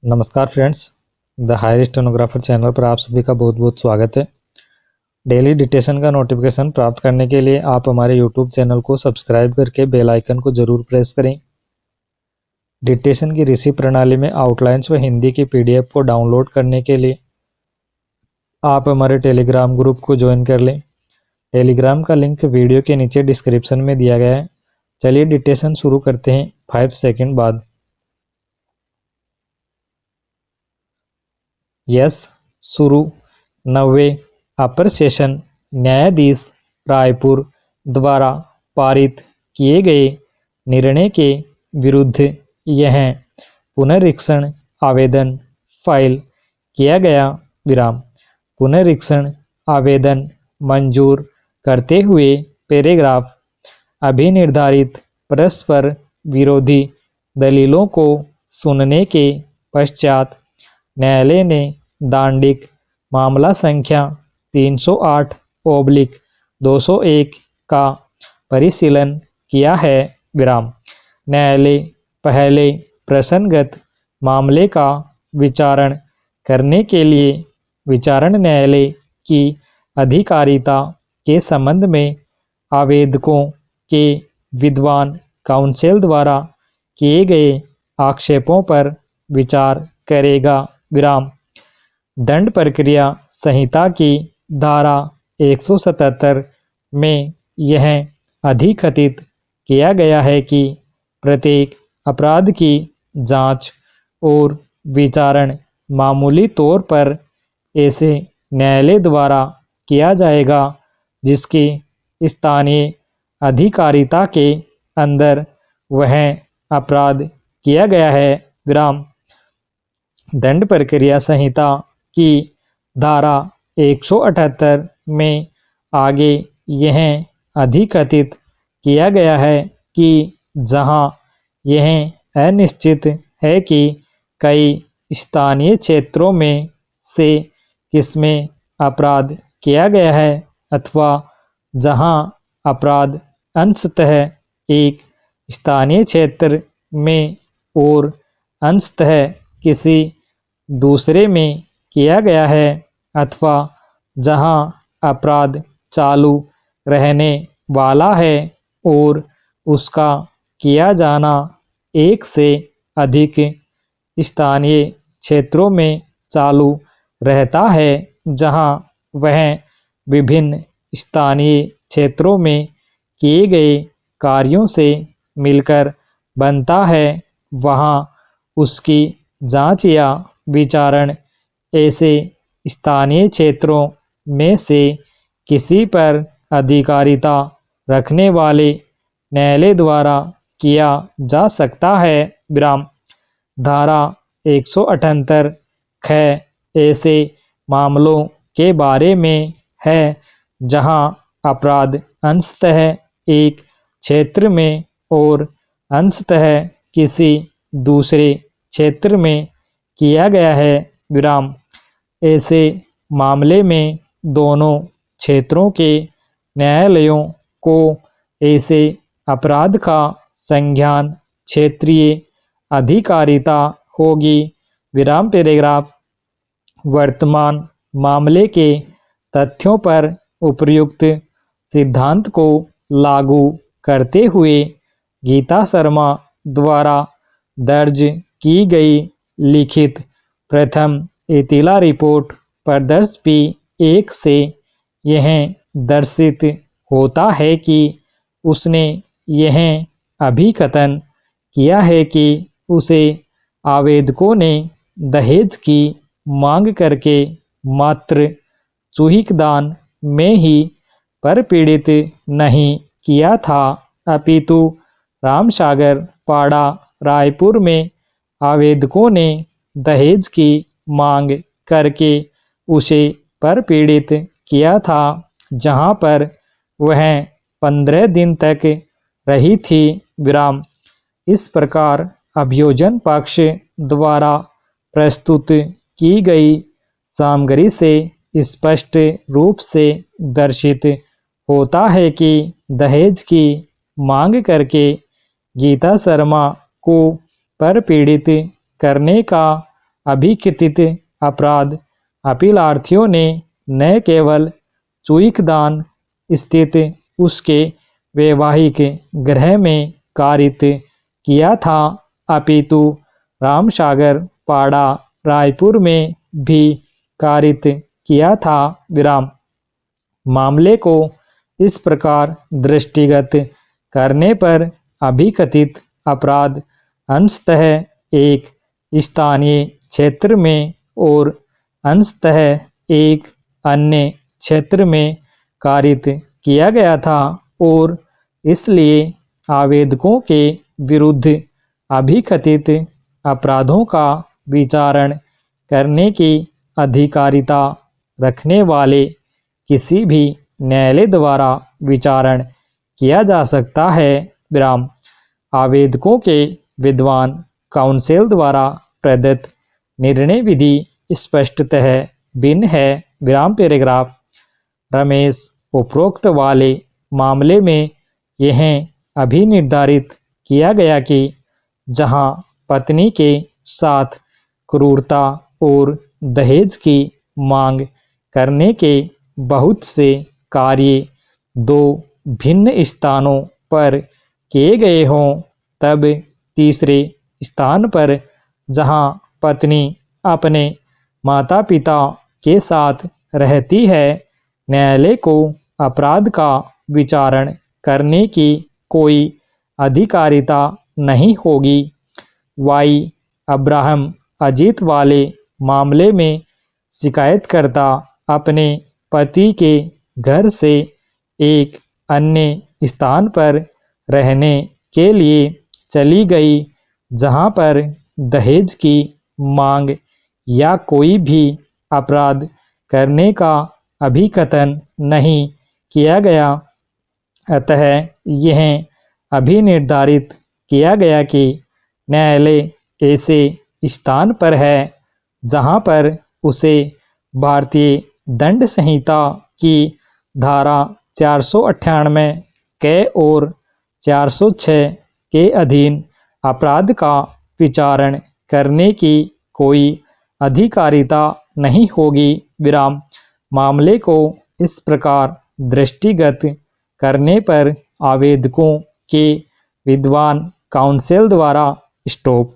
नमस्कार friends, the higher stenographer channel पर आप सभी का बहुत बहुत स्वागत है। डेली डिक्टेशन का नोटिफिकेशन प्राप्त करने के लिए आप हमारे यूट्यूब चैनल को सब्सक्राइब करके बेल आइकन को जरूर प्रेस करें। डिक्टेशन की रिसीव प्रणाली में आउटलाइंस व हिंदी की पीडीएफ को डाउनलोड करने के लिए आप हमारे टेलीग्राम ग्रुप को ज्वाइन कर लें। टेलीग्राम का लिंक वीडियो के नीचे डिस्क्रिप्शन में दिया गया है। चलिए डिक्टेशन शुरू करते हैं 5 सेकंड बाद। यस, शुरू। 90वें अपर सेशन न्यायाधीश रायपुर द्वारा पारित किए गए निर्णय के विरुद्ध यह पुनरीक्षण आवेदन फाइल किया गया। विराम। पुनरीक्षण आवेदन मंजूर करते हुए पैराग्राफ अभिनिर्धारित परस्पर विरोधी दलीलों को सुनने के पश्चात न्यायालय ने दांडिक मामला संख्या 308/201 का परिशीलन किया है। विराम। न्यायालय पहले प्रसंगत मामले का विचारण करने के लिए विचारण न्यायालय की अधिकारिता के संबंध में आवेदकों के विद्वान काउंसिल द्वारा किए गए आक्षेपों पर विचार करेगा। विराम। दंड प्रक्रिया संहिता की धारा 177 में यह अधिकथित किया गया है कि प्रत्येक अपराध की जांच और विचारण मामूली तौर पर ऐसे न्यायालय द्वारा किया जाएगा जिसकी स्थानीय अधिकारिता के अंदर वह अपराध किया गया है। विराम। दंड प्रक्रिया संहिता की धारा 178 में आगे यह अधिकथित किया गया है कि जहां यह अनिश्चित है कि कई स्थानीय क्षेत्रों में से किसमें अपराध किया गया है अथवा जहां अपराध अंशतः एक स्थानीय क्षेत्र में और अंशतः किसी दूसरे में किया गया है अथवा जहां अपराध चालू रहने वाला है और उसका किया जाना एक से अधिक स्थानीय क्षेत्रों में चालू रहता है, जहां वह विभिन्न स्थानीय क्षेत्रों में किए गए कार्यों से मिलकर बनता है, वहां उसकी जांच या विचारण ऐसे स्थानीय क्षेत्रों में से किसी पर अधिकारिता रखने वाले न्यायालय द्वारा किया जा सकता है। विराम। धारा 178 ख ऐसे मामलों के बारे में है जहां अपराध अंशतः एक क्षेत्र में और अंशतः किसी दूसरे क्षेत्र में किया गया है। विराम। ऐसे मामले में दोनों क्षेत्रों के न्यायालयों को ऐसे अपराध का संज्ञान क्षेत्रीय अधिकारिता होगी। विराम। पैराग्राफ वर्तमान मामले के तथ्यों पर उपर्युक्त सिद्धांत को लागू करते हुए गीता शर्मा द्वारा दर्ज की गई लिखित प्रथम एतिला रिपोर्ट प्रदर्श P1 से यह दर्शित होता है कि उसने यह अभिकथन किया है कि उसे आवेदकों ने दहेज की मांग करके मात्र चूहिक दान में ही परपीड़ित नहीं किया था, अपितु रामसागर पाड़ा रायपुर में आवेदकों ने दहेज की मांग करके उसे परपीड़ित किया था, जहां पर वह 15 दिन तक रही थी। विराम। इस प्रकार अभियोजन पक्ष द्वारा प्रस्तुत की गई सामग्री से स्पष्ट रूप से दर्शित होता है कि दहेज की मांग करके गीता शर्मा को परपीड़ित करने का अभिकथित अपराध अपीलार्थियों ने न केवल चुइकदान स्थित उसके वैवाहिक गृह में कारित किया था, अपितु रामसागर पाड़ा रायपुर में भी कारित किया था। विराम। मामले को इस प्रकार दृष्टिगत करने पर अभिकथित अपराध अंशतः एक स्थानीय क्षेत्र में और अंशतः एक अन्य क्षेत्र में कारित किया गया था और इसलिए आवेदकों के विरुद्ध अभिकथित अपराधों का विचारण करने की अधिकारिता रखने वाले किसी भी न्यायालय द्वारा विचारण किया जा सकता है। विराम। आवेदकों के विद्वान काउंसिल द्वारा प्रदत्त निर्णय विधि स्पष्टतः भिन्न है। विराम पैराग्राफ। रमेश, उपरोक्त वाले मामले में यह अभिनिर्धारित किया गया कि जहां पत्नी के साथ क्रूरता और दहेज की मांग करने के बहुत से कार्य दो भिन्न स्थानों पर किए गए हों, तब तीसरे स्थान पर जहां पत्नी अपने माता पिता के साथ रहती है, न्यायालय को अपराध का विचारण करने की कोई अधिकारिता नहीं होगी। वाई अब्राहम अजीत वाले मामले में शिकायतकर्ता अपने पति के घर से एक अन्य स्थान पर रहने के लिए चली गई जहां पर दहेज की मांग या कोई भी अपराध करने का अभिकथन नहीं किया गया। अतः यह अभिनिर्धारित किया गया कि न्यायालय ऐसे स्थान पर है जहां पर उसे भारतीय दंड संहिता की धारा 498 के और 406 के अधीन अपराध का विचारण करने की कोई अधिकारिता नहीं होगी। विराम। मामले को इस प्रकार दृष्टिगत करने पर आवेदकों के विद्वान काउंसिल द्वारा स्टॉप।